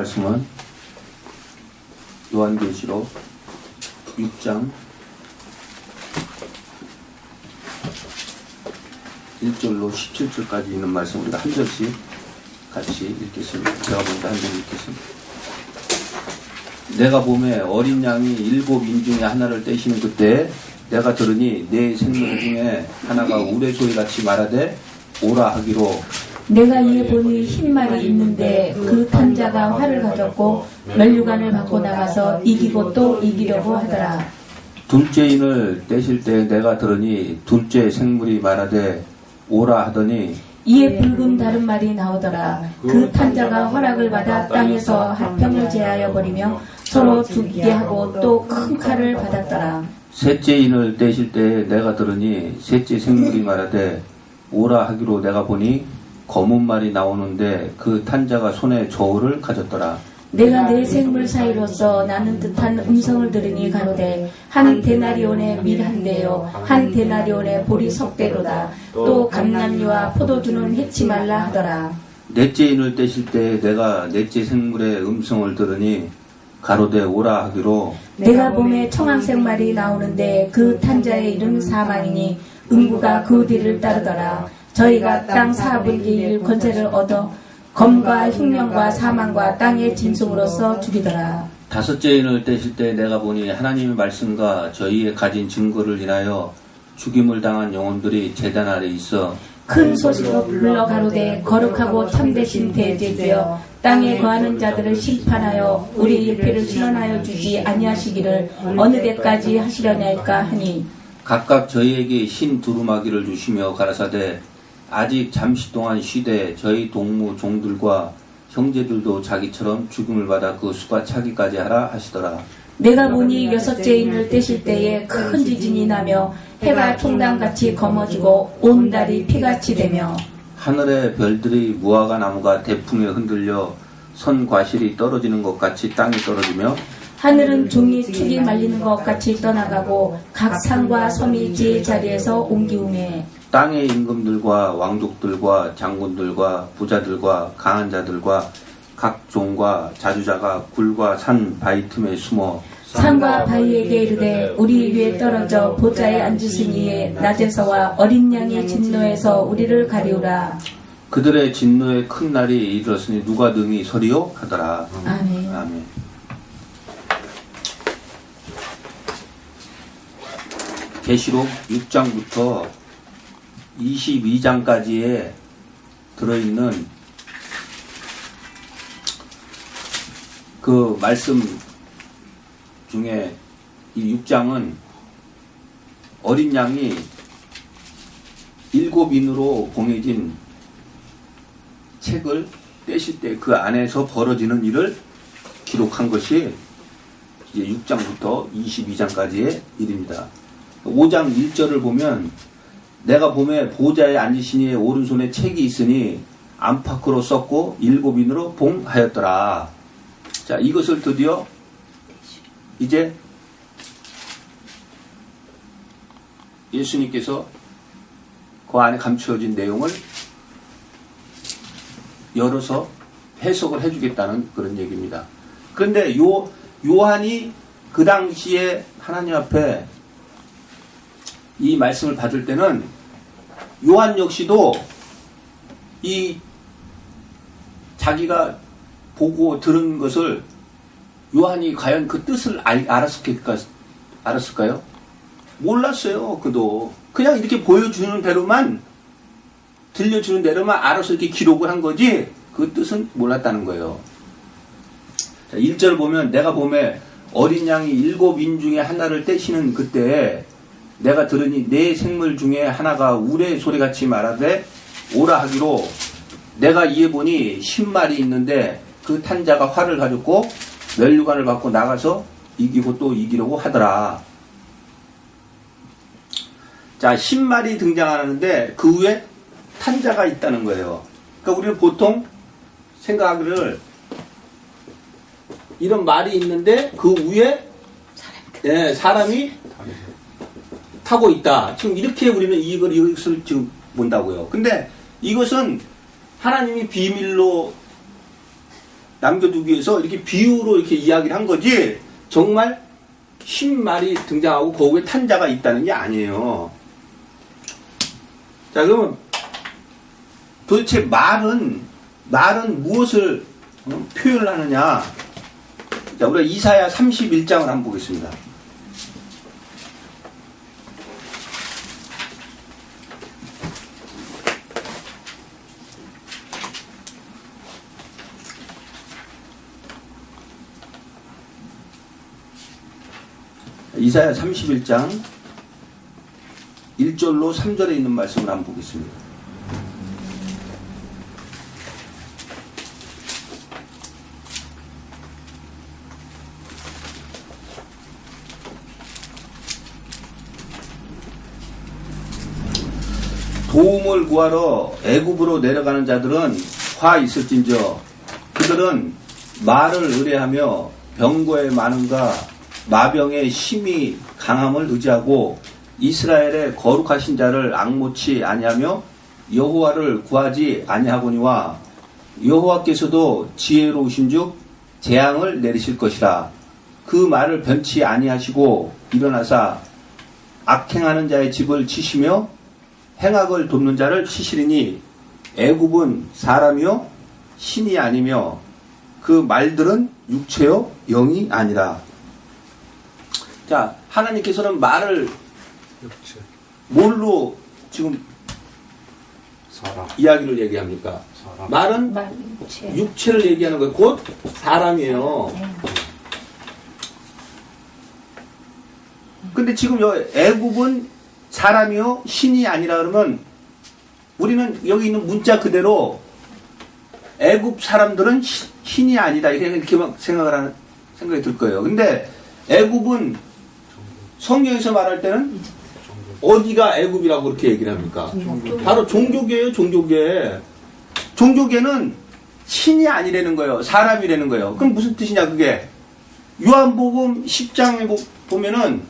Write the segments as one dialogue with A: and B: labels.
A: 말씀은 요한계시록 6장 1절로 17절까지 있는 말씀 우리가 한 절씩 같이 읽겠습니다. 제가 먼저 한 절 읽겠습니다. 내가 보매 어린 양이 7인 중에 하나를 떼시는 그때 내가 들으니 내 생물 중에 하나가 우레소리같이 말하되 오라 하기로
B: 내가 이에 보니 흰 말이 있는데 그 탄자가 활을 가졌고 면류관을 받고 나가서 이기고 또 이기려고 하더라.
A: 둘째 인을 떼실 때 내가 들으니 둘째 생물이 말하되 오라 하더니
B: 이에 붉은 다른 말이 나오더라. 그 탄자가 허락을 받아 땅에서 합평을 제하여 버리며 서로 죽게 하고 또 큰 칼을 받았더라.
A: 셋째 인을 떼실 때 내가 들으니 셋째 생물이 말하되 오라 하기로 내가 보니 검은 말이 나오는데 그 탄자가 손에 저울을 가졌더라.
B: 내가 내 생물 사이로서 나는 듯한 음성을 들으니 가로되 한 데나리온의 밀 한 대요 한 데나리온의 보리 석 대로다. 또 감람류와 포도주는 해치 말라 하더라.
A: 넷째 인을 떼실 때 내가 넷째 생물의 음성을 들으니 가로되 오라 하기로
B: 내가 봄에 청황색 말이 나오는데 그 탄자의 이름 사망이니 음부가 그 뒤를 따르더라. 저희가 땅 4분의 1 권세를 얻어 검과 흉년과 사망과 땅의 짐승으로서 죽이더라.
A: 다섯째 인을 떼실 때 내가 보니 하나님의 말씀과 저희의 가진 증거를 인하여 죽임을 당한 영혼들이 제단 아래 있어
B: 큰 소식으로 불러 가로되 거룩하고 참되신 대제주여 땅에 거하는 자들을 심판하여 우리 일패를 실현하여 주지 아니하시기를 어느 때까지 하시려냐일까 하니
A: 각각 저희에게 흰 두루마기를 주시며 가라사대 아직 잠시 동안 쉬되 저희 동무 종들과 형제들도 자기처럼 죽음을 받아 그 수가 차기까지 하라 하시더라.
B: 내가 보니 여섯째 인을 떼실 때에 큰 지진이 나며 해가 총당같이 검어지고 온 달이 피같이 되며
A: 하늘의 별들이 무화과 나무가 대풍에 흔들려 선 과실이 떨어지는 것 같이 땅에 떨어지며
B: 하늘은 종이 축이 말리는 것 같이 떠나가고 각 산과 섬이 제자리에서 옮기우매
A: 땅의 임금들과 왕족들과 장군들과 부자들과 강한 자들과 각 종과 자주자가 굴과 산 바위 틈에 숨어
B: 산과 바위에게 이르되 우리 위에 떨어져 보좌에 앉으신 이의 낮에서와 어린 양의 진노에서 우리를 가리우라.
A: 그들의 진노의 큰 날이 이르렀으니 누가 능히 서리요 하더라.
B: 아멘.
A: 아멘. 계시록 6장부터 22장까지에 들어있는 그 말씀 중에 이 6장은 어린 양이 7인으로 봉해진 책을 떼실 때 그 안에서 벌어지는 일을 기록한 것이 이제 6장부터 22장까지의 일입니다. 5장 1절을 보면 내가 봄에 보좌에 앉으신 이의 오른손에 책이 있으니 안팎으로 썼고 7인으로 봉하였더라. 자, 이것을 드디어 이제 예수님께서 그 안에 감추어진 내용을 열어서 해석을 해주겠다는 그런 얘기입니다. 그런데 요한이 그 당시에 하나님 앞에 이 말씀을 받을 때는 요한 역시도 이 자기가 보고 들은 것을 요한이 과연 그 뜻을 알았을까요? 몰랐어요. 그도 그냥 이렇게 보여주는 대로만 들려주는 대로만 알아서 이렇게 기록을 한 거지 그 뜻은 몰랐다는 거예요. 자, 1절 보면 내가 봄에 어린 양이 7인 중에 하나를 떼시는 그때 내가 들으니 내 생물 중에 하나가 우레 소리같이 말하되 오라 하기로 내가 이에 보니 10말이 있는데 그 탄자가 활을 가졌고 면류관을 받고 나가서 이기고 또 이기려고 하더라. 자, 10말이 등장하는데 그 위에 탄자가 있다는 거예요. 그러니까 우리는 보통 생각하기를 이런 말이 있는데 그 위에 사람이 타고 있다. 지금 이렇게 우리는 이것을 지금 본다고요. 근데 이것은 하나님이 비밀로 남겨두기 위해서 이렇게 비유로 이렇게 이야기를 한 거지, 정말 10마리 등장하고 거기에 탄자가 있다는 게 아니에요. 자, 그러면 도대체 말은 무엇을 표현을 하느냐? 자, 우리가 이사야 31장을 한번 보겠습니다. 이사야 31장 1절로 3절에 있는 말씀을 한번 보겠습니다. 도움을 구하러 애굽으로 내려가는 자들은 화 있을진저 그들은 말을 의뢰하며 병거의 많음과 마병의 힘이 강함을 의지하고 이스라엘의 거룩하신 자를 앙모치 아니하며 여호와를 구하지 아니하거니와 여호와께서도 지혜로우신즉 재앙을 내리실 것이라. 그 말을 변치 아니하시고 일어나사 악행하는 자의 집을 치시며 행악을 돕는 자를 치시리니 애굽은 사람이요 신이 아니며 그 말들은 육체요 영이 아니라. 자, 하나님께서는 말을
C: 육체,
A: 뭘로 지금
C: 사람,
A: 이야기를 얘기합니까?
C: 사람.
A: 말은 육체를 얘기하는 거예요. 곧 사람이에요. 근데 지금 애굽은 사람이요 신이 아니라 그러면 우리는 여기 있는 문자 그대로 애굽 사람들은 신이 아니다 이렇게 생각을 생각이 들 거예요. 근데 애굽은 성경에서 말할 때는 어디가 애굽이라고 그렇게 얘기를 합니까? 바로 종교계예요. 종교계. 종교계는 신이 아니라는 거예요. 사람이라는 거예요. 그럼 무슨 뜻이냐 그게? 요한복음 10장에 보면은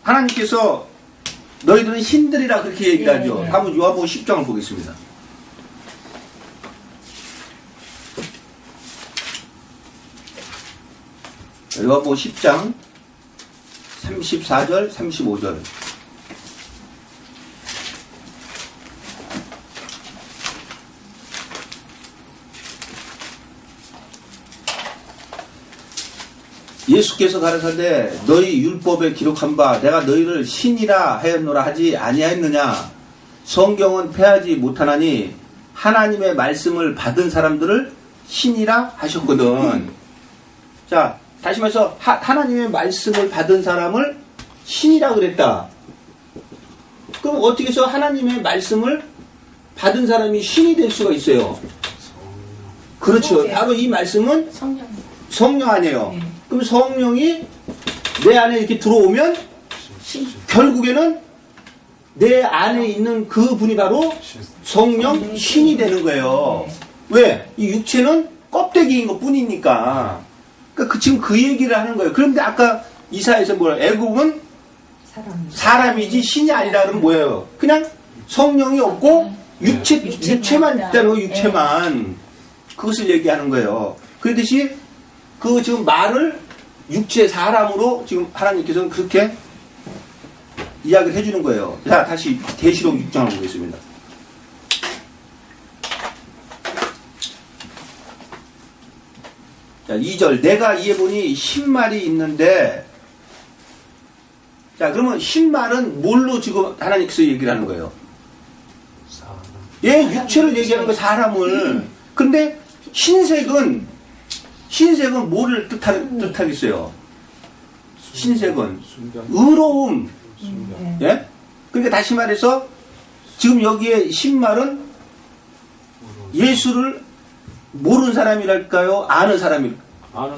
A: 하나님께서 너희들은 신들이라 그렇게 얘기를 하죠. 한번 요한복음 10장을 보겠습니다. 요한복음 10장 34절 35절. 예수께서 가라사대 너희 율법에 기록한 바 내가 너희를 신이라 하였노라 하지 아니하였느냐. 성경은 패하지 못하나니 하나님의 말씀을 받은 사람들을 신이라 하셨거든. 자, 다시 말해서 하나님의 말씀을 받은 사람을 신이라 그랬다. 그럼 어떻게 해서 하나님의 말씀을 받은 사람이 신이 될 수가 있어요? 그렇죠. 바로 이 말씀은 성령 아니에요. 그럼 성령이 내 안에 이렇게 들어오면 결국에는 내 안에 있는 그 분이 바로 성령 신이 되는 거예요. 왜? 이 육체는 껍데기인 것 뿐이니까. 그러니까 지금 그 얘기를 하는 거예요. 그런데 아까 이사야에서 뭐라? 애굽은 사람이지 신이 아니라 그러면 뭐예요? 그냥 성령이 없고 육체만 있다는 거, 육체만. 그것을 얘기하는 거예요. 그렇듯이 그 지금 말을 육체 사람으로 지금 하나님께서는 그렇게 이야기를 해주는 거예요. 자, 다시 계시록 6장을 보겠습니다. 자, 2절. 내가 이에 보니 10말이 있는데, 자, 그러면 10말은 뭘로 지금 하나님께서 얘기를 하는 거예요?
C: 사람.
A: 예, 육체를 얘기하는 거, 사람을. 근데 흰색은 뭐를 뜻하겠어요? 흰색은 의로움. 예? 그러니까 다시 말해서 지금 여기에 10말은 예수를 모르는 사람이랄까요? 아는 사람일까요?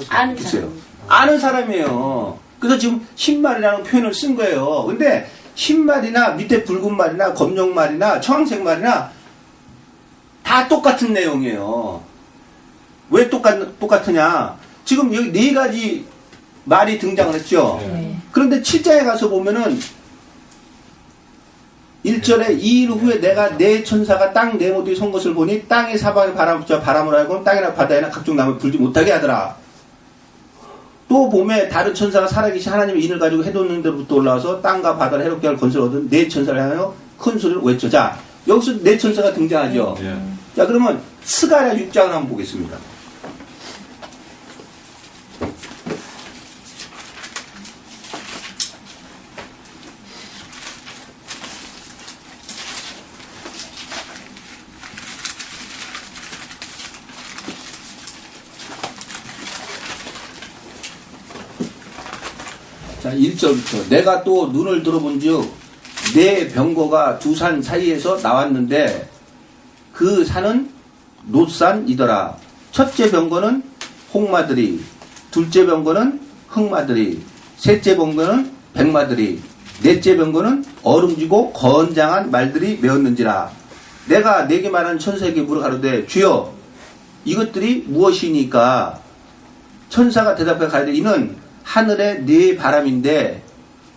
C: 아는
A: 글쎄요. 아는 사람이에요. 그래서 지금 10말이라는 표현을 쓴 거예요. 근데 10말이나 밑에 붉은 말이나 검정 말이나 청색 말이나 다 똑같은 내용이에요. 왜 똑같으냐? 지금 여기 네 가지 말이 등장을 했죠.
C: 네.
A: 그런데 7장에 가서 보면은 1절에 2일 후에 내가 내 천사가 땅 네모뒤에 선 것을 보니 땅의 사방에 바람 붙여 바람을 하고 땅이나 바다에나 각종 나무를 불지 못하게 하더라. 또 봄에 다른 천사가 살아계신 하나님의 인을 가지고 해돋는 데로부터 올라와서 땅과 바다를 해롭게 할 권세를 얻은 네 천사를 향하여 큰 소리를 외쳐. 자, 여기서 네 천사가 등장하죠.
C: 예.
A: 자, 그러면 스가랴 6장을 한번 보겠습니다. 자, 1절부터 내가 또 눈을 들어본즉 네 병거가 두 산 사이에서 나왔는데 그 산은 놋산이더라. 첫째 병거는 홍마들이, 둘째 병거는 흑마들이, 셋째 병거는 백마들이, 넷째 병거는 얼음지고 건장한 말들이 메었는지라. 내가 내게 말한 천사에게 물어 가로되 주여 이것들이 무엇이니까? 천사가 대답해 가로되 이는 하늘의 네 바람인데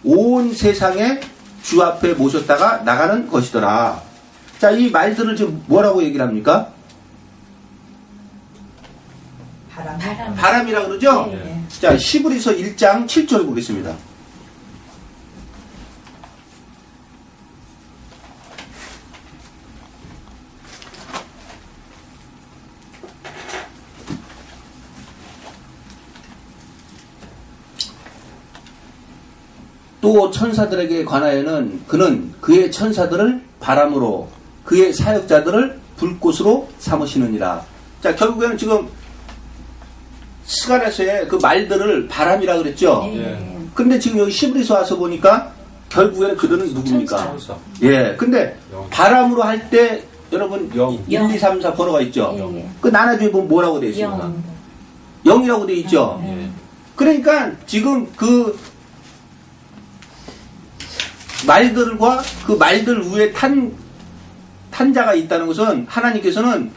A: 온 세상에 주 앞에 모셨다가 나가는 것이더라. 자, 이 말들을 지금 뭐라고 얘기를 합니까? 바람이라 그러죠?
B: 네.
A: 자, 시브리서 1장 7절 보겠습니다. 또 천사들에게 관하여는 그는 그의 천사들을 바람으로 그의 사역자들을 불꽃으로 삼으시느니라. 자, 결국에는 지금 스가랴서의 그 말들을 바람이라 그랬죠.
C: 예.
A: 근데 지금 여기 시브리서 와서 보니까 결국에는 그들은 누굽니까?
C: 천사.
A: 예. 근데
C: 영.
A: 바람으로 할 때 여러분
C: 영.
A: 1, 2, 3, 4 번호가 있죠.
B: 예, 예.
A: 그 나눠주에 보면 뭐라고 되어 있습니까?
B: 영.
A: 0이라고 되어 있죠.
C: 예.
A: 그러니까 지금 그 말들과 그 말들 위에 탄자가 있다는 것은 하나님께서는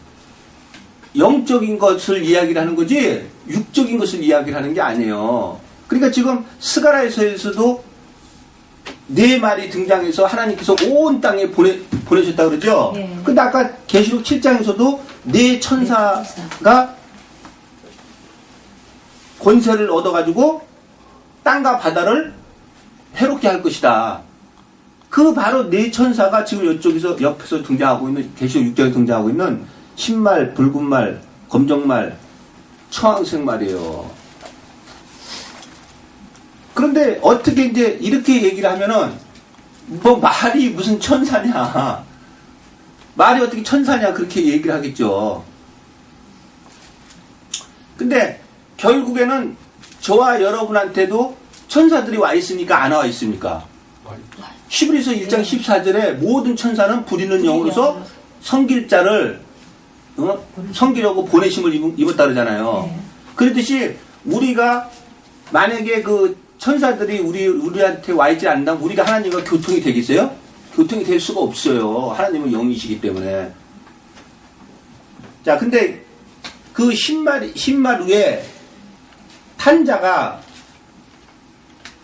A: 영적인 것을 이야기를 하는 거지 육적인 것을 이야기를 하는 게 아니에요. 그러니까 지금 스가랴서에서도 네 말이 등장해서 하나님께서 온 땅에 보내셨다 그러죠.
B: 네.
A: 근데 아까 계시록 7장에서도 네 천사가 권세를 얻어가지고 땅과 바다를 해롭게 할 것이다. 그 바로 네 천사가 지금 이쪽에서 옆에서 등장하고 있는 계시록 6장에 등장하고 있는 흰말, 붉은말, 검정말, 청황색말이에요. 그런데 어떻게 이제 이렇게 얘기를 하면은 뭐 말이 무슨 천사냐, 말이 어떻게 천사냐 그렇게 얘기를 하겠죠. 근데 결국에는 저와 여러분한테도 천사들이 와 있으니까 안 와 있습니까? 히브리서 1장 14절에 모든 천사는 부리는 영으로서 섬길 자를 섬기려고 보내심을 입었다 그러잖아요.
B: 네.
A: 그렇듯이 우리가 만약에 그 천사들이 우리한테 와 있지 않는다면 우리가 하나님과 교통이 되겠어요? 교통이 될 수가 없어요. 하나님은 영이시기 때문에. 자, 근데 그 흰말 위에 탄자가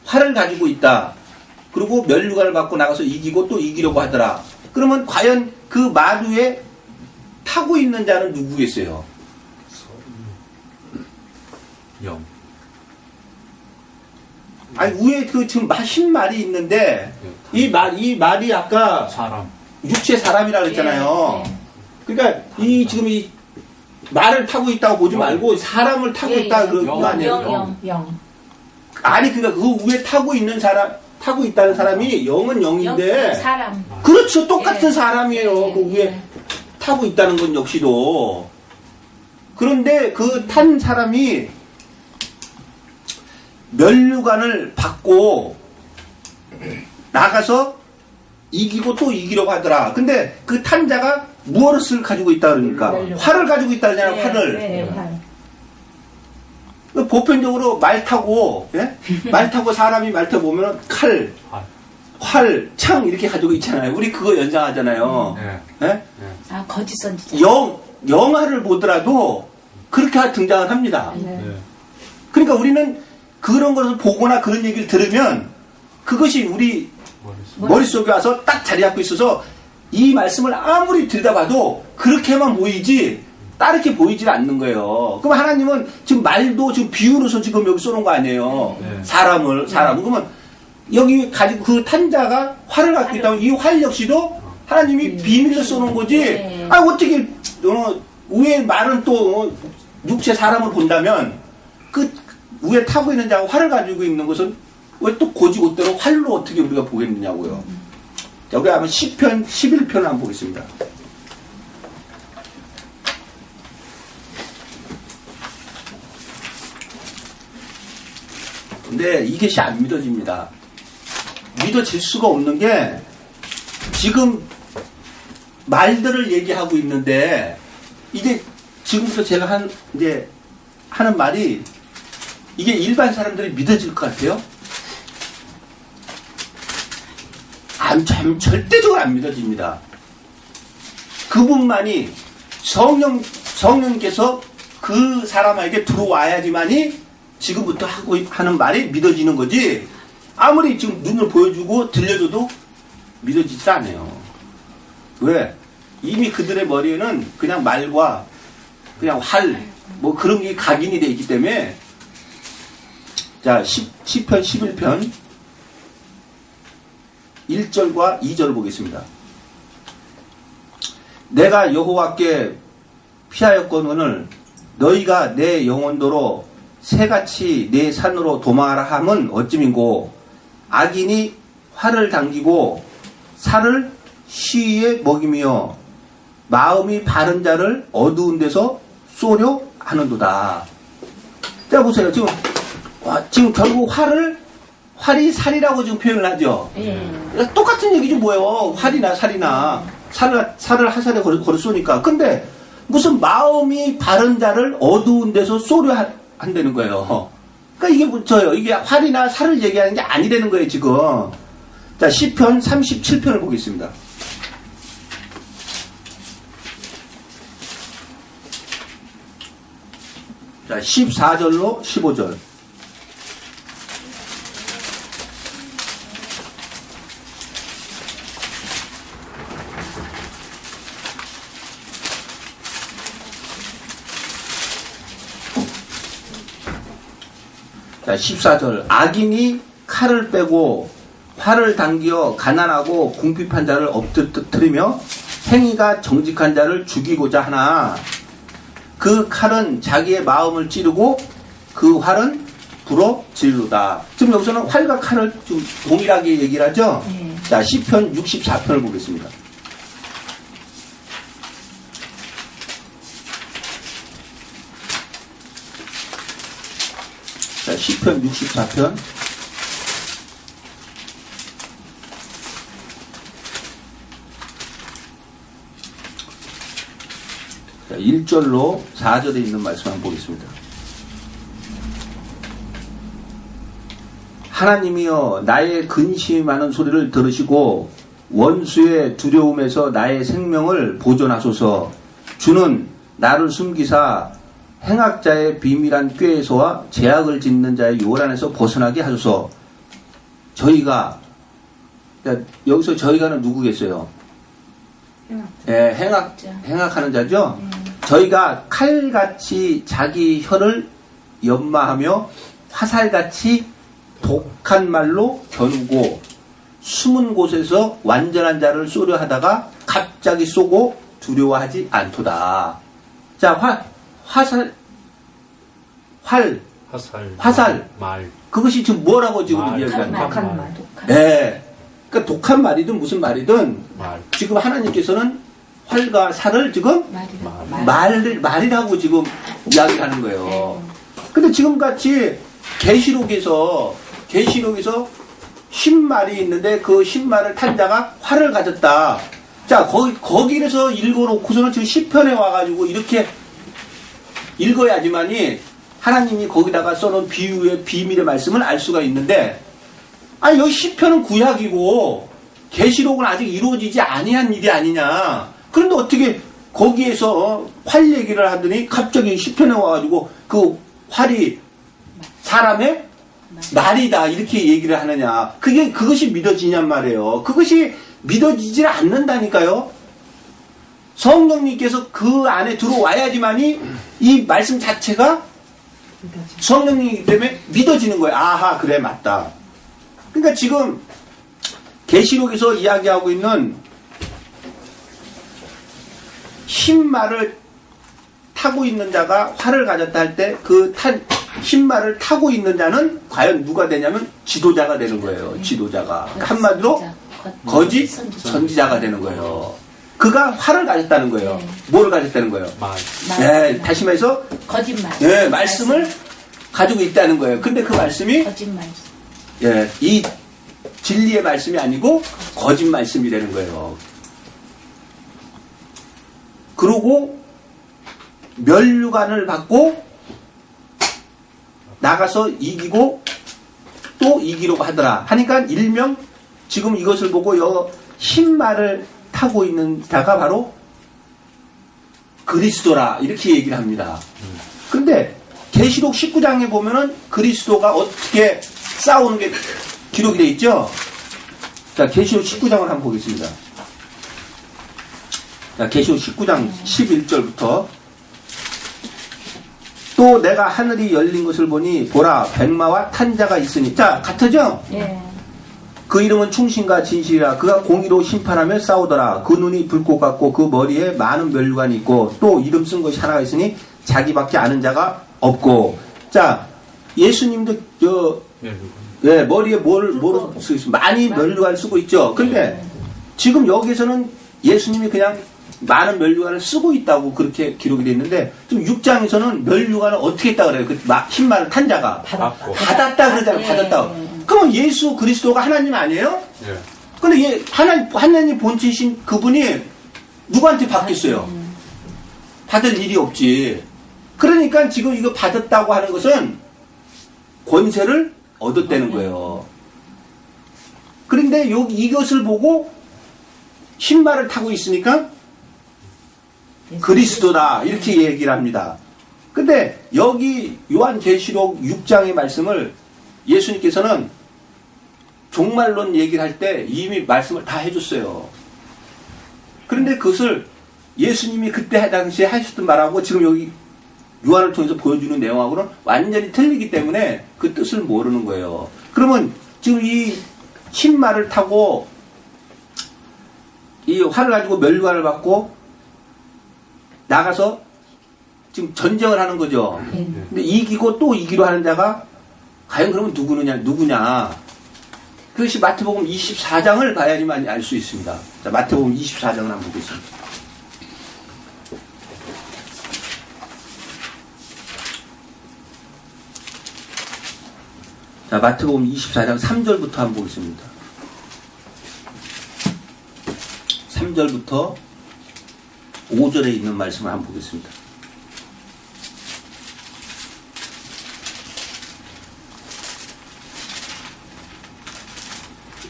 A: 활을 가지고 있다. 그리고 면류관을 갖고 나가서 이기고 또 이기려고 하더라. 그러면 과연 그 말 위에 타고 있는 자는 누구겠어요?
C: 영.
A: 아니, 위에 그 지금 흰말이 있는데, 이 말이 아까
C: 사람.
A: 육체 사람이라 그랬잖아요.
B: 예, 예.
A: 그러니까 지금 이 말을 타고 있다고 보지 말고 사람을 타고
B: 예,
A: 있다
B: 예.
A: 그런 거 아니에요?
B: 영.
A: 아니, 그러니까 그 위에 타고 있다는 사람이 영은 영인데,
B: 사람.
A: 그렇죠. 똑같은
B: 예.
A: 사람이에요.
B: 예,
A: 그 위에
B: 예.
A: 타고 있다는 건 역시도. 그런데 그 탄 사람이 면류관을 받고 나가서 이기고 또 이기려고 하더라. 근데 그 탄자가 무엇을 가지고 있다 그러니까?
B: 면류관.
A: 활을 가지고 있다 그러잖아요. 활을.
B: 네, 활.
A: 보편적으로 말 타고, 예? 말 타고 사람이 말 타고 보면 칼, 활, 창 이렇게 가지고 있잖아요. 우리 그거 연상하잖아요.
C: 네.
A: 예?
B: 아, 거짓 선지자.
A: 영화를 보더라도 그렇게 등장을 합니다.
B: 네.
C: 네.
A: 그러니까 우리는 그런 것을 보거나 그런 얘기를 들으면 그것이 우리 머릿속에 와서 딱 자리 잡고 있어서 이 말씀을 아무리 들여다봐도 그렇게만 보이지 다르게 보이질 않는 거예요. 그럼 하나님은 지금 말도 지금 비유로서 지금 여기 쏘는 거 아니에요.
C: 네.
A: 사람을. 그러면 여기 가지고 그 탄자가 활을 갖고 있다면 이 활 역시도 하나님이 비밀로 쏘는 거지.
B: 네.
A: 아, 어떻게, 위에 말은 또 육체 사람을 본다면 그 위에 타고 있는 자가 활을 가지고 있는 것은 왜 또 고지곳대로 활로 어떻게 우리가 보겠느냐고요. 여기 한번 시편 11편을 한번 보겠습니다. 근데 이것이 안 믿어집니다. 믿어질 수가 없는 게 지금 말들을 얘기하고 있는데 이게 지금부터 제가 이제 하는 말이 이게 일반 사람들이 믿어질 것 같아요? 절대적으로 안 믿어집니다. 그분만이 성령께서 그 사람에게 들어와야지만이 지금부터 하는 말이 믿어지는 거지 아무리 지금 눈을 보여주고 들려줘도 믿어지지 않아요. 왜? 이미 그들의 머리에는 그냥 말과 그냥 활, 뭐 그런 게 각인이 되어 있기 때문에 자, 시편 11편 1절과 2절을 보겠습니다. 내가 여호와께 피하였거늘 너희가 내 영혼도로 새같이 내 산으로 도망하라 함은 어찌민고 악인이 활을 당기고 살을 시위에 먹이며 마음이 바른 자를 어두운 데서 쏘려 하는도다. 자 보세요. 지금 결국 활이 살이라고 지금 표현을 하죠. 똑같은 얘기죠 뭐예요. 활이나 살이나 살을 화살에 걸어 쏘니까. 근데 무슨 마음이 바른 자를 어두운 데서 쏘려 한다는 거예요. 그러니까 이게 붙여요. 이게 활이나 살을 얘기하는 게 아니라는 거예요 지금. 자 시편 37편을 보겠습니다. 자 14절로 15절. 자, 14절. 악인이 칼을 빼고 활을 당겨 가난하고 궁핍한 자를 엎드리며 행위가 정직한 자를 죽이고자 하나 그 칼은 자기의 마음을 찌르고 그 활은 불어 지르다. 지금 여기서는 활과 칼을 좀 동일하게 얘기를 하죠. 자, 시편 64편을 보겠습니다. 자, 시편 64편. 자, 1절로 4절에 있는 말씀 한번 보겠습니다. 하나님이여 나의 근심하는 소리를 들으시고 원수의 두려움에서 나의 생명을 보존하소서. 주는 나를 숨기사 행악자의 비밀한 꾀에서와 제약을 짓는 자의 요란에서 벗어나게 하소서. 저희가 여기서 저희가는 누구겠어요? 행악하는 자죠. 저희가 칼같이 자기 혀를 연마하며 화살같이 독한 말로 겨누고 숨은 곳에서 완전한 자를 쏘려 하다가 갑자기 쏘고 두려워하지 않도다. 자, 화살,
C: 말.
A: 그것이 지금 뭐라고 지금 이야기하는 거예요?
B: 독한 말.
A: 예. 그러니까 독한 말이든 무슨 말이든
C: 말.
A: 지금 하나님께서는 활과 살을 지금 말이라고 지금 이야기하는 거예요. 근데 지금 같이 계시록에서 10말이 있는데 그 10말을 탄 자가 활을 가졌다. 자, 거기에서 읽어놓고서는 지금 10편에 와가지고 이렇게 읽어야지만이 하나님이 거기다가 써놓은 비유의 비밀의 말씀을 알 수가 있는데, 아니 여기 10편은 구약이고 계시록은 아직 이루어지지 아니한 일이 아니냐. 그런데 어떻게 거기에서 활 얘기를 하더니 갑자기 10편에 와가지고 그 활이 사람의 말이다 이렇게 얘기를 하느냐. 그것이 믿어지냔 말이에요. 그것이 믿어지질 않는다니까요. 성령님께서 그 안에 들어와야지만이 이 말씀 자체가 성령님이기 때문에 믿어지는 거예요. 아하, 그래, 맞다. 그러니까 지금 계시록에서 이야기하고 있는 흰말을 타고 있는 자가 활을 가졌다 할 때 그 흰말을 타고 있는 자는 과연 누가 되냐면 지도자가 되는 거예요. 지도자가. 그러니까 한마디로 거짓 선지자가 되는 거예요. 그가 활을 가졌다는 거예요. 뭐를 가졌다는 거예요? 네, 다시 말해서
B: 거짓말.
A: 네, 말씀을 가지고 있다는 거예요. 근데 그 말씀이
B: 거짓말.
A: 예, 이 진리의 말씀이 아니고 거짓 말씀이 되는 거예요. 그러고 멸류관을 받고 나가서 이기고 또 이기려고 하더라. 하니까 일명 지금 이것을 보고 흰말을 타고 있는 자가 바로 그리스도라 이렇게 얘기를 합니다. 근데 계시록 19장에 보면은 그리스도가 어떻게 싸우는 게 기록이 되어 있죠. 자, 계시록 19장을 한번 보겠습니다. 자, 계시록 19장 11절부터 또 내가 하늘이 열린 것을 보니 보라 백마와 탄자가 있으니 자 같으죠?
B: 예.
A: 그 이름은 충신과 진실이라 그가 공의로 심판하며 싸우더라. 그 눈이 불꽃 같고 그 머리에 많은 멸류관이 있고 또 이름 쓴 것이 하나가 있으니 자기밖에 아는 자가 없고 자 예수님도 예, 머리에 뭐로 쓰고 있어요? 많이 멸류관을 쓰고 있죠. 근데 지금 여기에서는 예수님이 그냥 많은 멸류관을 쓰고 있다고 그렇게 기록이 되어 있는데 지금 6장에서는 멸류관을 어떻게 했다 그래요? 그 흰말을 탄 자가 받았다 그러잖아요. 받았다고. 그러면 예수 그리스도가 하나님 아니에요?
C: 예.
A: 근데 하나님 본체이신 그분이 누구한테 받겠어요? 받을 일이 없지. 그러니까 지금 이거 받았다고 하는 것은 권세를 얻었다는 거예요. 그런데 이것을 보고 흰말을 타고 있으니까 그리스도다 이렇게 얘기를 합니다. 근데 여기 요한계시록 6장의 말씀을 예수님께서는 종말론 얘기를 할 때 이미 말씀을 다 해줬어요. 그런데 그것을 예수님이 그때 당시에 하셨던 말하고 지금 여기 요한을 통해서 보여주는 내용하고는 완전히 틀리기 때문에 그 뜻을 모르는 거예요. 그러면 지금 이 흰말을 타고 이 활을 가지고 멸류관을 받고 나가서 지금 전쟁을 하는 거죠. 근데 이기고 또 이기로 하는 자가 과연 그러면 누구냐? 그것이 마태복음 24장을 봐야지만 알 수 있습니다. 자, 마태복음 24장을 한번 보겠습니다. 자, 마태복음 24장 3절부터 한번 보겠습니다. 3절부터 5절에 있는 말씀을 한번 보겠습니다.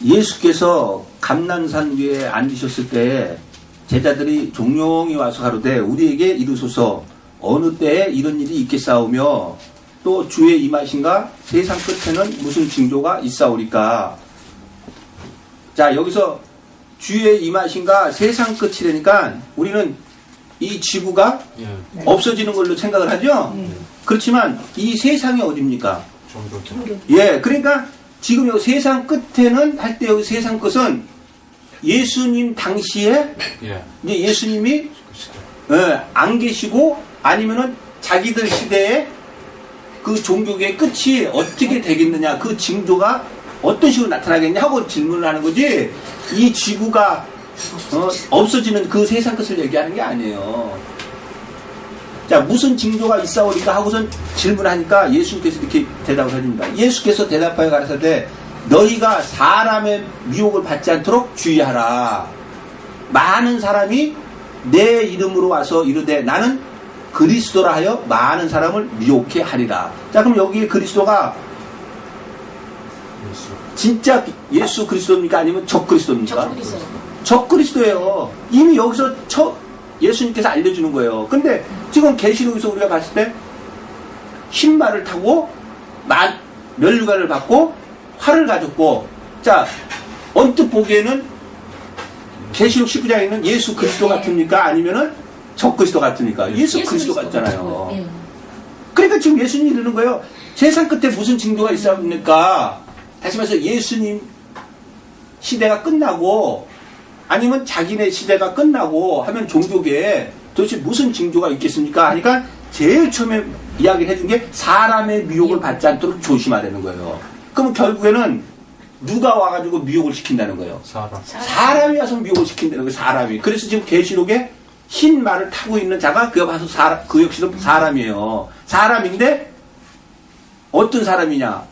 A: 예수께서 감난산 위에 앉으셨을 때에 제자들이 종용이 와서 가로되 우리에게 이르소서 어느 때에 이런 일이 있겠사오며 또 주의 임하신가 세상 끝에는 무슨 징조가 있사오리까. 자, 여기서 주의 임하신가 세상 끝이라니까 우리는 이 지구가 없어지는 걸로 생각을 하죠. 그렇지만 이 세상이 어딥니까? 예, 그러니까 지금 여기 세상 끝에는 할 때 여기 세상 끝은 예수님 당시에 이제 예수님이 안 계시고 아니면은 자기들 시대에 그 종교의 끝이 어떻게 되겠느냐, 그 징조가 어떤 식으로 나타나겠냐 하고 질문을 하는 거지. 이 지구가 없어지는 그 세상 끝을 얘기하는 게 아니에요. 자, 무슨 징조가 있사오리까 하고선 질문하니까 예수님께서 이렇게 대답을 해줍니다. 예수께서 대답하여 가라사대 너희가 사람의 미혹을 받지 않도록 주의하라. 많은 사람이 내 이름으로 와서 이르되 나는 그리스도라 하여 많은 사람을 미혹해 하리라. 자, 그럼 여기에 그리스도가 진짜 예수 그리스도입니까? 아니면 적 그리스도입니까? 적 그리스도예요. 이미 여기서 예수님께서 알려주는 거예요. 근데 지금 계시록에서 우리가 봤을 때 흰말을 타고 면류관을 받고 활을 가졌고, 자, 언뜻 보기에는 계시록 19장에 있는 예수 그리스도 같습니까? 아니면은 적그리스도 같습니까? 예수 그리스도 같잖아요.
B: 예.
A: 그러니까 지금 예수님이 이러는 거예요. 세상 끝에 무슨 징조가 있습니까? 다시 말해서 예수님 시대가 끝나고 아니면 자기네 시대가 끝나고 하면 종교계에 도대체 무슨 징조가 있겠습니까? 하니까 제일 처음에 이야기를 해준 게 사람의 미혹을 받지 않도록 조심하라는 거예요. 그럼 결국에는 누가 와가지고 미혹을 시킨다는 거예요? 사람이 와서 미혹을 시킨다는 거예요. 사람이. 그래서 지금 계시록에 흰 말을 타고 있는 자가 그가 봐서 그 역시도 사람이에요. 사람인데 어떤 사람이냐?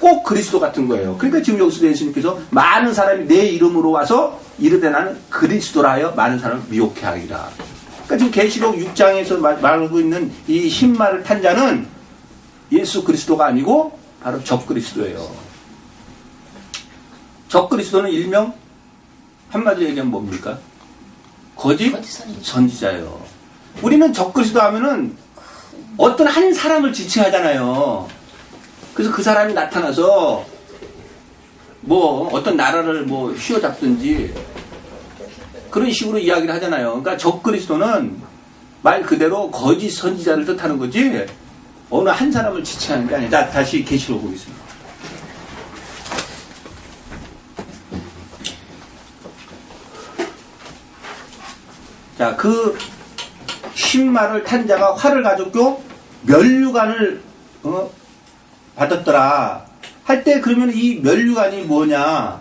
A: 꼭 그리스도 같은 거예요. 그러니까 지금 여기서 예수님께서 많은 사람이 내 이름으로 와서 이르되 나는 그리스도라 하여 많은 사람을 미혹해 하리라. 그러니까 지금 계시록 6장에서 말하고 있는 이 흰 말을 탄 자는 예수 그리스도가 아니고 바로 적그리스도예요. 적그리스도는 일명 한마디로 얘기하면 뭡니까? 거짓 선지자예요. 우리는 적그리스도 하면은 어떤 한 사람을 지칭하잖아요. 그래서 그 사람이 나타나서 뭐 어떤 나라를 뭐 휘어잡든지 그런 식으로 이야기를 하잖아요. 그러니까 적그리스도는 말 그대로 거짓 선지자를 뜻하는 거지 어느 한 사람을 지칭하는 게 아니에요. 자, 다시 계시록 보겠습니다. 자, 그 흰말을 탄 자가 활을 가졌고 면류관을 받았더라 할 때 그러면 이 면류관이 뭐냐?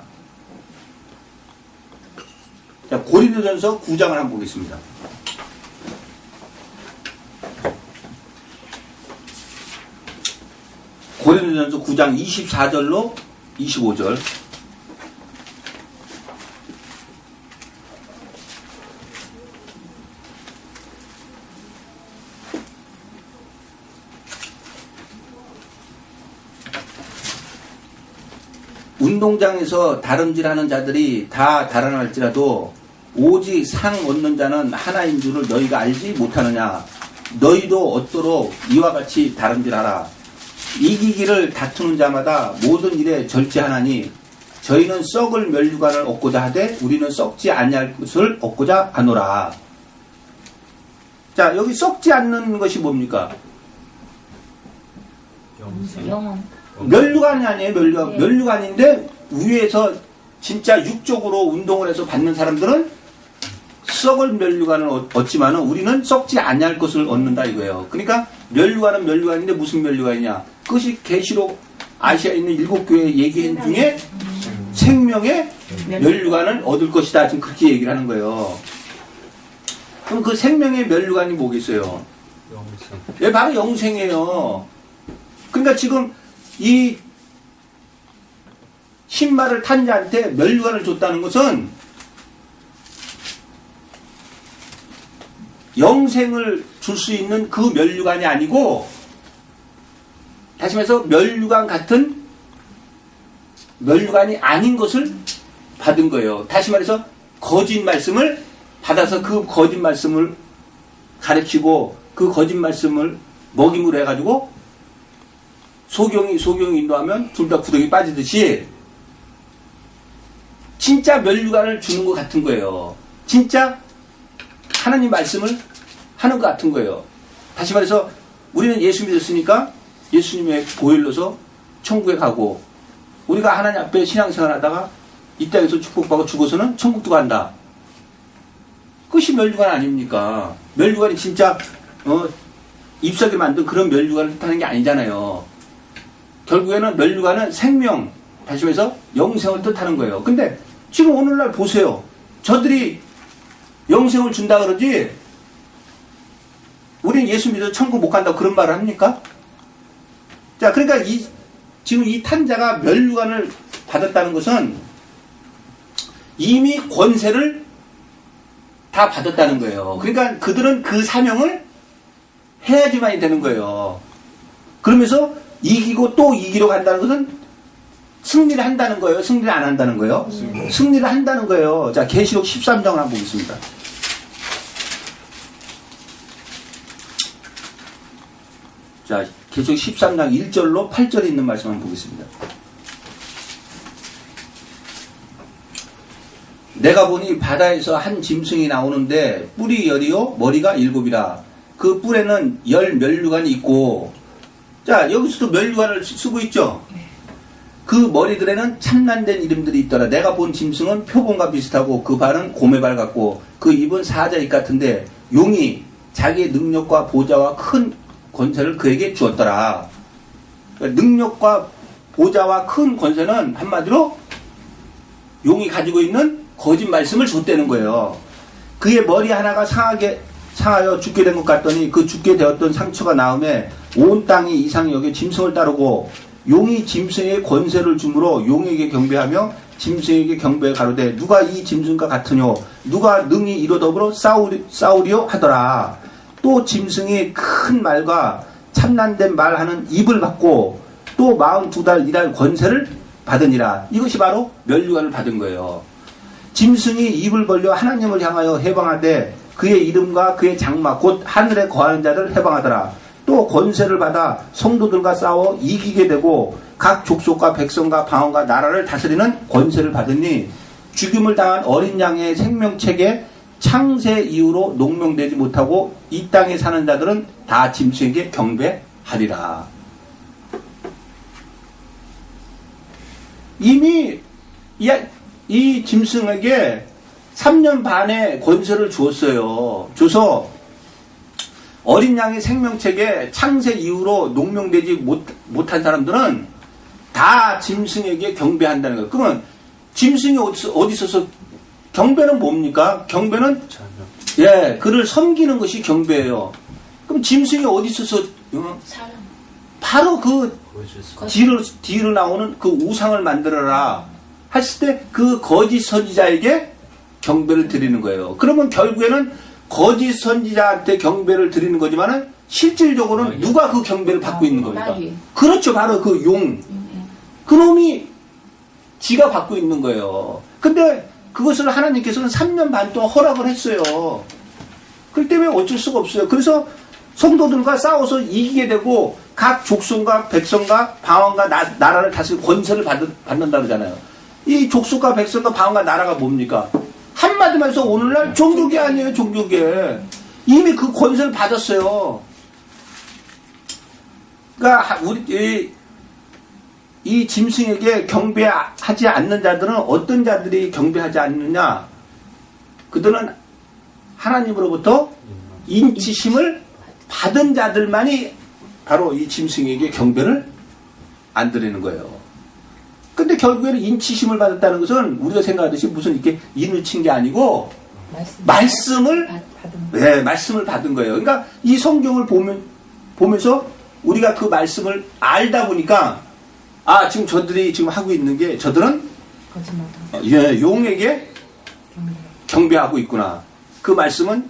A: 자, 고린도전서 9장을 한번 보겠습니다. 고린도전서 9장 24절로 25절. 운동장에서 다름질하는 자들이 다 달아날지라도 오직 상 얻는 자는 하나인 줄을 너희가 알지 못하느냐. 너희도 얻도록 이와 같이 다름질하라. 이기기를 다투는 자마다 모든 일에 절제하나니 저희는 썩을 면류관을 얻고자 하되 우리는 썩지 아니할 것을 얻고자 하노라. 자, 여기 썩지 않는 것이 뭡니까?
B: 영혼.
A: 면류관이 아니에요. 면류관인데 위에서 진짜 육적으로 운동을 해서 받는 사람들은 썩을 면류관을 얻지만은 우리는 썩지 아니할 것을 얻는다 이거예요. 그러니까 면류관은 면류관인데 무슨 면류관이냐? 그것이 계시록 아시아에 있는 7교회 얘기한 중에 생명의 면류관을 얻을 것이다. 지금 그렇게 얘기를 하는 거예요. 그럼 그 생명의 면류관이 뭐겠어요?
C: 영생.
A: 예, 바로 영생이에요. 그러니까 지금 이 흰말을 탄 자한테 면류관을 줬다는 것은 영생을 줄 수 있는 그 면류관이 아니고 다시 말해서 면류관 같은 면류관이 아닌 것을 받은 거예요. 다시 말해서 거짓 말씀을 받아서 그 거짓 말씀을 가르치고 그 거짓 말씀을 먹임으로 해가지고 소경이 인도하면 둘 다 구덩이 빠지듯이 진짜 면류관을 주는 것 같은 거예요. 진짜 하나님 말씀을 하는 것 같은 거예요. 다시 말해서 우리는 예수 믿었으니까 예수님의 보혈로서 천국에 가고 우리가 하나님 앞에 신앙생활 하다가 이 땅에서 축복받고 죽어서는 천국도 간다. 그것이 면류관 아닙니까? 면류관이 진짜 잎사귀 만든 그런 면류관을 뜻하는 게 아니잖아요. 결국에는 면류관은 생명, 다시 말해서 영생을 뜻하는 거예요. 근데 지금 오늘날 보세요. 저들이 영생을 준다 그러지 우리는 예수 믿어서 천국 못 간다고 그런 말을 합니까? 자, 그러니까 지금 이 탄자가 면류관을 받았다는 것은 이미 권세를 다 받았다는 거예요. 그러니까 그들은 그 사명을 해야지만이 되는 거예요. 그러면서 이기고 또 이기러 간다는 것은 승리를 한다는 거예요. 승리를 안 한다는 거예요. 승리를 한다는 거예요. 자, 계시록 13장을 한번 보겠습니다. 자, 계속 13장 1절로 8절에 있는 말씀 한번 보겠습니다. 내가 보니 바다에서 한 짐승이 나오는데 뿔이 10이요 머리가 7이라. 그 뿔에는 10 면류관이 있고, 자, 여기서도 면류관을 쓰고 있죠. 그 머리들에는 참난된 이름들이 있더라. 내가 본 짐승은 표범과 비슷하고 그 발은 곰의 발 같고 그 입은 사자 입 같은데 용이 자기의 능력과 보좌와 큰 권세를 그에게 주었더라. 그러니까 능력과 보좌와 큰 권세는 한마디로 용이 가지고 있는 거짓 말씀을 줬다는 거예요. 그의 머리 하나가 상하여 죽게 된 것 같더니 그 죽게 되었던 상처가 나음에 온 땅이 이상히 여겨 짐승을 따르고 용이 짐승에게 권세를 주므로 용에게 경배하며 짐승에게 경배에 가로되 누가 이 짐승과 같으뇨 누가 능히 이로 더불어 싸우리요 하더라. 또 짐승이 큰 말과 참난된 말하는 입을 받고 또 42달 일할 권세를 받으니라. 이것이 바로 면류관을 받은 거예요. 짐승이 입을 벌려 하나님을 향하여 해방하되 그의 이름과 그의 장막 곧 하늘에 거하는 자를 해방하더라. 또 권세를 받아 성도들과 싸워 이기게 되고 각 족속과 백성과 방언과 나라를 다스리는 권세를 받으니 죽임을 당한 어린 양의 생명책에 창세 이후로 농명되지 못하고 이 땅에 사는 자들은 다 짐승에게 경배하리라. 이미 이 짐승에게 3년 반의 권세를 주었어요. 줘서 어린 양의 생명책에 창세 이후로 농명되지 못한 사람들은 다 짐승에게 경배한다는 거예요. 그러면 짐승이 어디 있어서 경배는 뭡니까? 경배는 그를 섬기는 것이 경배예요. 그럼 짐승이 어디 있어서
B: 사람.
A: 바로 그 뒤로 나오는 그 우상을 만들어라 했을 때 그 거짓 선지자에게 경배를 드리는 거예요. 그러면 결국에는 거짓 선지자한테 경배를 드리는 거지만은 실질적으로는 누가 그 경배를 받고 있는 겁니까? 그렇죠. 바로 그 용. 그놈이 지가 받고 있는 거예요. 근데 그것을 하나님께서는 3년 반 동안 허락을 했어요. 그렇기 때문에 어쩔 수가 없어요. 그래서 성도들과 싸워서 이기게 되고 각 족속과 백성과 방언과 나라를 다스릴 권세를 받는다 그러잖아요. 이 족속과 백성과 방언과 나라가 뭡니까? 한마디만 해서 오늘날 종교계 아니에요. 종교계. 이미 그 권세를 받았어요. 그러니까 이 짐승에게 경배하지 않는 자들은 어떤 자들이 경배하지 않느냐? 그들은 하나님으로부터 인치심을 받은 자들만이 바로 이 짐승에게 경배를 안 드리는 거예요. 근데 결국에는 인치심을 받았다는 것은 우리가 생각하듯이 무슨 이렇게 인을 친 게 아니고 말씀을 받은 거예요. 그러니까 이 성경을 보면서 우리가 그 말씀을 알다 보니까 지금 저들이 지금 하고 있는 게 저들은 용에게 경배하고 있구나. 그 말씀은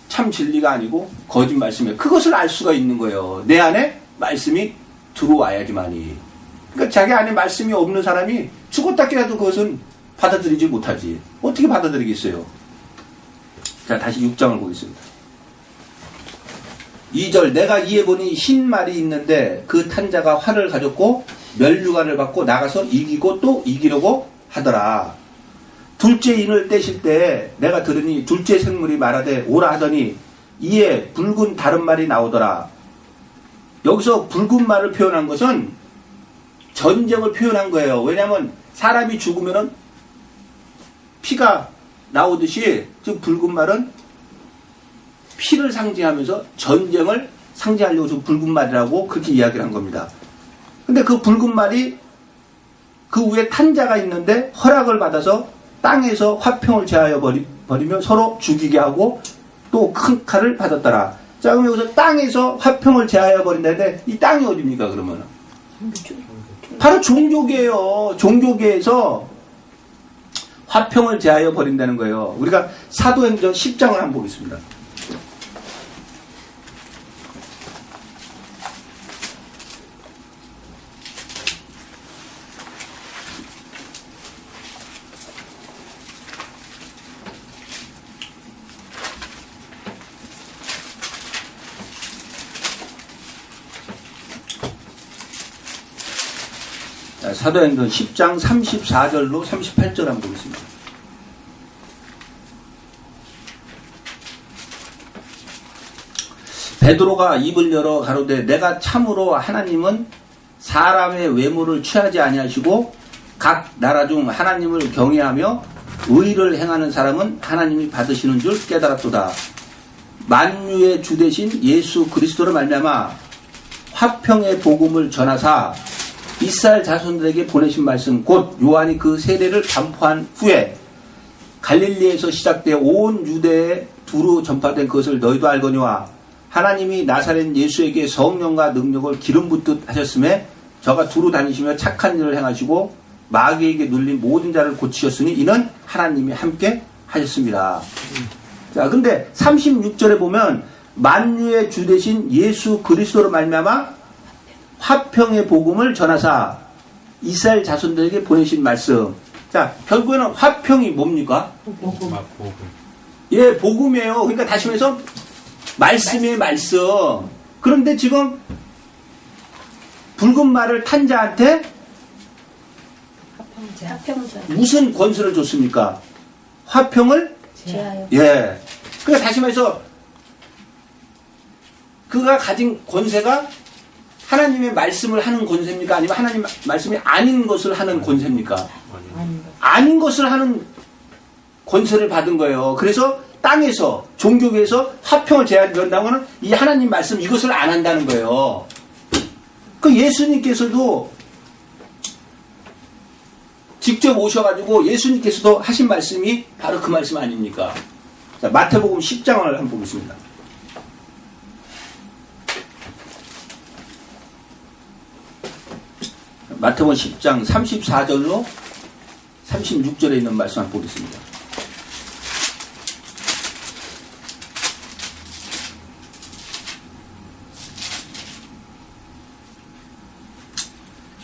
A: 참 진리가 아니고 거짓 말씀이에요. 그것을 알 수가 있는 거예요. 내 안에 말씀이 들어와야지만이. 그러니까 자기 안에 말씀이 없는 사람이 죽었다 깨라도 그것은 받아들이지 못하지. 어떻게 받아들이겠어요? 자, 다시 6장을 보겠습니다. 2절 내가 이에 보니 흰 말이 있는데 그 탄자가 활을 가졌고 면류관을 받고 나가서 이기고 또 이기려고 하더라. 둘째 인을 떼실 때 내가 들으니 둘째 생물이 말하되 오라 하더니 이에 붉은 다른 말이 나오더라. 여기서 붉은 말을 표현한 것은 전쟁을 표현한 거예요. 왜냐하면 사람이 죽으면은 피가 나오듯이 지금 붉은 말은 피를 상징하면서 전쟁을 상징하려고 좀 붉은 말이라고 그렇게 이야기를 한 겁니다. 근데 그 붉은 말이 그 위에 탄자가 있는데 허락을 받아서 땅에서 화평을 제하여 버리며 서로 죽이게 하고 또 큰 칼을 받았더라. 자, 그럼 여기서 땅에서 화평을 제하여 버린다는데 이 땅이 어디입니까 그러면? 바로 종교계예요. 종교계에서 화평을 제하여 버린다는 거예요. 우리가 사도행전 10장을 한번 보겠습니다. 사도행전 10장 34절로 38절 한번 보겠습니다. 베드로가 입을 열어 가로되 내가 참으로 하나님은 사람의 외모를 취하지 아니하시고 각 나라 중 하나님을 경외하며 의를 행하는 사람은 하나님이 받으시는 줄 깨달았도다. 만유의 주 되신 예수 그리스도를 말미암아 화평의 복음을 전하사 이스라엘 자손들에게 보내신 말씀 곧 요한이 그 세례를 반포한 후에 갈릴리에서 시작되어 온 유대에 두루 전파된 것을 너희도 알거니와 하나님이 나사렛 예수에게 성령과 능력을 기름 붓듯 하셨음에 저가 두루 다니시며 착한 일을 행하시고 마귀에게 눌린 모든 자를 고치셨으니 이는 하나님이 함께 하셨습니다. 자, 근데 36절에 보면 만유의 주 되신 예수 그리스도로 말미암아 화평의 복음을 전하사 이스라엘 자손들에게 보내신 말씀. 자, 결국에는 화평이 뭡니까?
C: 복음.
A: 예, 복음이에요. 그러니까 다시 말해서 말씀이에요, 말씀. 그런데 지금 붉은 말을 탄 자한테
B: 화평자
A: 무슨 권세를 줬습니까? 화평을?
B: 제하여
A: 예. 그러니까 다시 말해서 그가 가진 권세가 하나님의 말씀을 하는 권세입니까? 아니면 하나님 말씀이 아닌 것을 하는 권세입니까? 아닌 것을 하는 권세를 받은 거예요. 그래서 땅에서 종교계에서 화평을 제한한다고 하는 이 하나님 말씀 이것을 안 한다는 거예요. 그 예수님께서도 직접 오셔가지고 예수님께서도 하신 말씀이 바로 그 말씀 아닙니까? 자, 마태복음 10장을 한번 보겠습니다. 마태복음 10장 34절로 36절에 있는 말씀 한번 보겠습니다.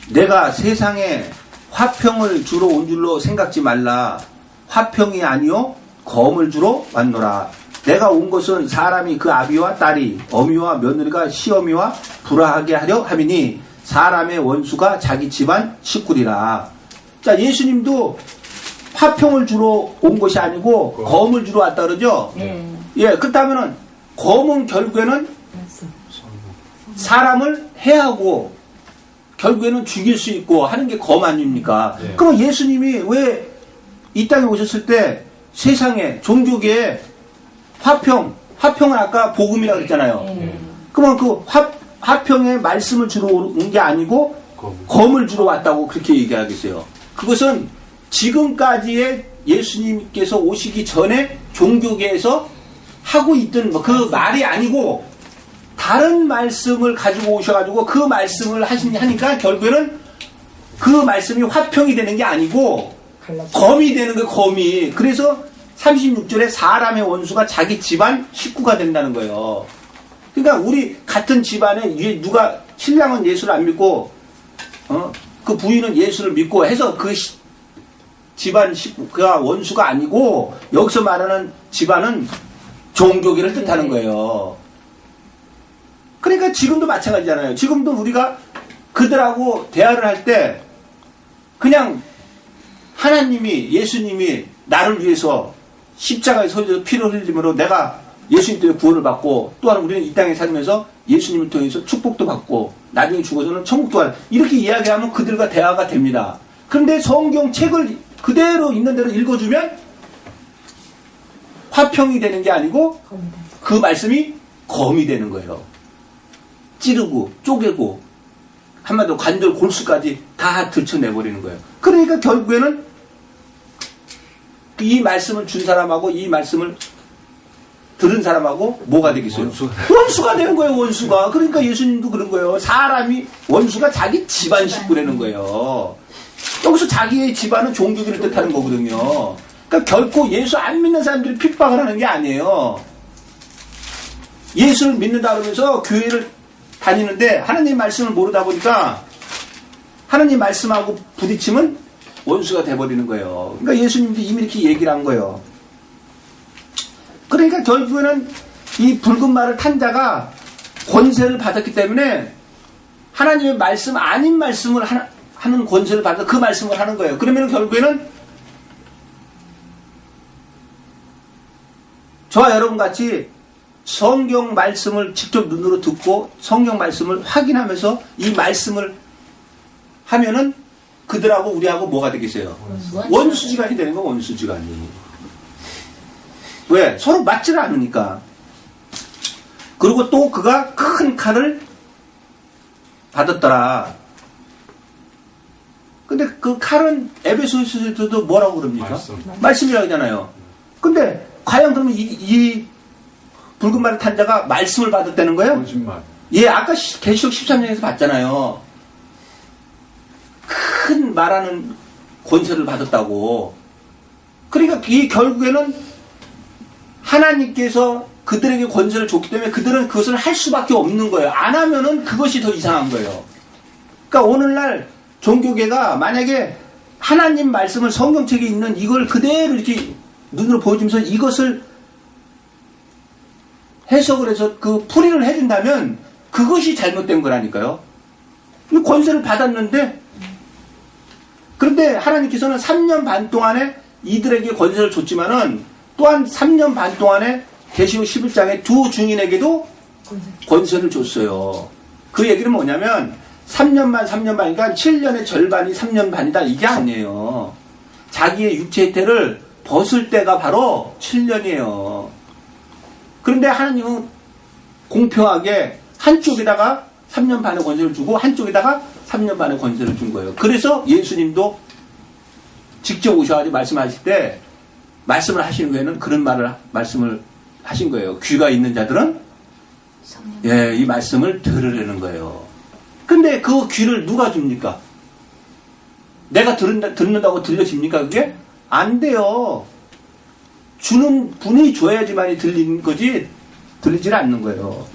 A: 내가 세상에 화평을 주러 온 줄로 생각지 말라. 화평이 아니요 검을 주러 왔노라. 내가 온 것은 사람이 그 아비와 딸이 어미와 며느리가 시어미와 불화하게 하려 함이니 사람의 원수가 자기 집안 식구리라. 자, 예수님도 화평을 주러 온 것이 아니고 검을 주러 왔다 그러죠? 예, 그렇다면은 검은 결국에는 사람을 해하고 결국에는 죽일 수 있고 하는 게 검 아닙니까?
C: 네.
A: 그럼 예수님이 왜 이 땅에 오셨을 때 세상에 종교계에 화평은 아까 복음이라고 그랬잖아요. 그러면 그 화평의 말씀을 주러 온 게 아니고 검을 주러 왔다고 그렇게 얘기하겠어요. 그것은 지금까지의 예수님께서 오시기 전에 종교계에서 하고 있던 그 말이 아니고 다른 말씀을 가지고 오셔가지고 그 말씀을 하니까 결국에는 그 말씀이 화평이 되는 게 아니고 검이 되는 거예요, 검이. 그래서 36절에 사람의 원수가 자기 집안 식구가 된다는 거예요. 그러니까 우리 같은 집안에 누가 신랑은 예수를 안 믿고 그 부인은 예수를 믿고 해서 그 집안 식구가 원수가 아니고 여기서 말하는 집안은 종교계를 뜻하는 거예요. 그러니까 지금도 마찬가지잖아요. 지금도 우리가 그들하고 대화를 할 때 그냥 하나님이 예수님이 나를 위해서 십자가에 서서 피를 흘림으로 내가 예수님 때문에 구원을 받고 또한 우리는 이 땅에 살면서 예수님을 통해서 축복도 받고 나중에 죽어서는 천국도 갈 이렇게 이야기하면 그들과 대화가 됩니다. 그런데 성경 책을 그대로 있는 대로 읽어주면 화평이 되는 게 아니고 그 말씀이 검이 되는 거예요. 찌르고 쪼개고 한마디로 관절 골수까지 다 들춰내버리는 거예요. 그러니까 결국에는 이 말씀을 준 사람하고 이 말씀을 들은 사람하고 뭐가 되겠어요? 원수가 되는 거예요. 원수가. 그러니까 예수님도 그런 거예요. 사람이 원수가 자기 집안 식구라는 거예요. 여기서 자기의 집안은 종교기를 뜻하는 거거든요. 그러니까 결코 예수 안 믿는 사람들이 핍박을 하는 게 아니에요. 예수를 믿는다 그러면서 교회를 다니는데 하나님 말씀을 모르다 보니까 하나님 말씀하고 부딪히면 원수가 돼버리는 거예요. 그러니까 예수님도 이미 이렇게 얘기를 한 거예요. 그러니까 결국에는 이 붉은 말을 탄 자가 권세를 받았기 때문에 하나님의 말씀 아닌 말씀을 하는 권세를 받아 그 말씀을 하는 거예요. 그러면 결국에는 저와 여러분 같이 성경 말씀을 직접 눈으로 듣고 성경 말씀을 확인하면서 이 말씀을 하면은 그들하고 우리하고 뭐가 되겠어요? 원수지간이 되는 거, 원수지간이. 왜? 서로 맞지를 않으니까. 그리고 또 그가 큰 칼을 받았더라. 근데 그 칼은 에베소서에서도 뭐라고 그럽니까? 말씀이라고 하잖아요. 근데 과연 그러면 이 붉은 말을 탄 자가 말씀을 받았다는 거예요?
C: 거짓말.
A: 예, 아까 계시록 13장에서 봤잖아요. 큰 말하는 권세를 받았다고. 그러니까 이 결국에는 하나님께서 그들에게 권세를 줬기 때문에 그들은 그것을 할 수밖에 없는 거예요. 안 하면은 그것이 더 이상한 거예요. 그러니까 오늘날 종교계가 만약에 하나님 말씀을 성경책에 있는 이걸 그대로 이렇게 눈으로 보여주면서 이것을 해석을 해서 그 풀이를 해준다면 그것이 잘못된 거라니까요. 권세를 받았는데 그런데 하나님께서는 3년 반 동안에 이들에게 권세를 줬지만은 또한 3년 반 동안에 계시록 11장에 두 증인에게도 권세를 줬어요. 그 얘기는 뭐냐면 3년 반, 그러니까 7년의 절반이 3년 반이다 이게 아니에요. 자기의 육체 혜태를 벗을 때가 바로 7년이에요. 그런데 하나님은 공평하게 한쪽에다가 3년 반의 권세를 주고 한쪽에다가 3년 반의 권세를 준 거예요. 그래서 예수님도 직접 오셔가지고 말씀하실 때 말씀을 하시는 후에는 그런 말씀을 하신 거예요. 귀가 있는 자들은 예, 이 말씀을 들으려는 거예요. 근데 그 귀를 누가 줍니까? 내가 듣는다고 들려집니까 그게? 안 돼요. 주는 분이 줘야지만이 들리는 거지 들리질 않는 거예요.